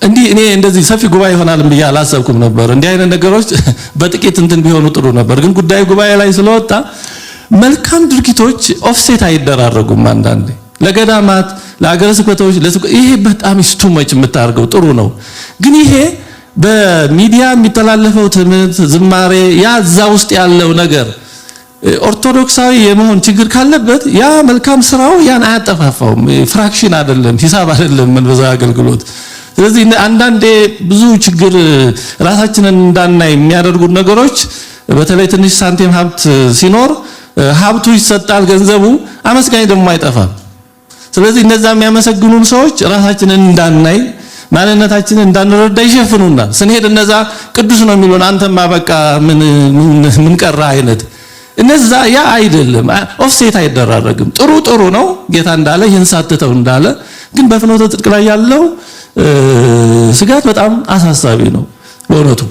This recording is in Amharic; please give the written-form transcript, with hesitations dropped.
እንዲህ እኔ እንደዚህ ሰፊ ጉባኤ ይሆናል ብዬ አላሰብኩም ነበር። እንዲህ አይነት ነገሮች በጥቂት እንትን ቢሆኑ ጥሩ ነበር። ግን ጉዳዩ ጉባኤ ላይ ስለወጣ መልካም ድርጊቶች ኦፍሴት አይደራረጉም። አንዳንዴ ለገዳማት ለአገረ ስብከቶች ይሄ በጣም ስቱመች የምታርገው ጥሩ ነው። ግን ይሄ በሚዲያ የሚተላለፈው ትምህርት ዝማሬ ያዛ ውስጥ ያለው ነገር ኦርቶዶክሳዊ የመሆን ችግር ካለበት ያ መልካም ስራው ያን አያጠፋፋውም። ፍራክሽን አይደለም፣ ሂሳብ አይደለም መንፈሳዊ አገልግሎት። ስለዚህ አንዳንዴ ብዙ ችግር ራሳችንን እንዳናይ የሚያደርጉ ነገሮች በተለይ ትንሽ ሳንቲም ሀብት ሲኖር ሀብቱ ይሰጣል፣ ገንዘቡ አመስጋኝ ደግሞ አይጠፋም። ስለዚህ እነዛ የሚያመሰግኑን ሰዎች ራሳችንን እንዳናይ ማንነታችንን እንዳንረዳ ይሸፍኑናል። ስንሄድ እነዛ ቅዱስ ነው የሚሉን አንተማ በቃ ምን ቀራ አይነት እነዛ ያ አይደለም። ኦፍሴት አይደራረግም። ጥሩ ነው ጌታ እንዳለ ይህን ሳትተው እንዳለ። ግን በፍኖተ ጽድቅ ላይ ያለው ስጋት በጣም አሳሳቢ ነው በእውነቱ።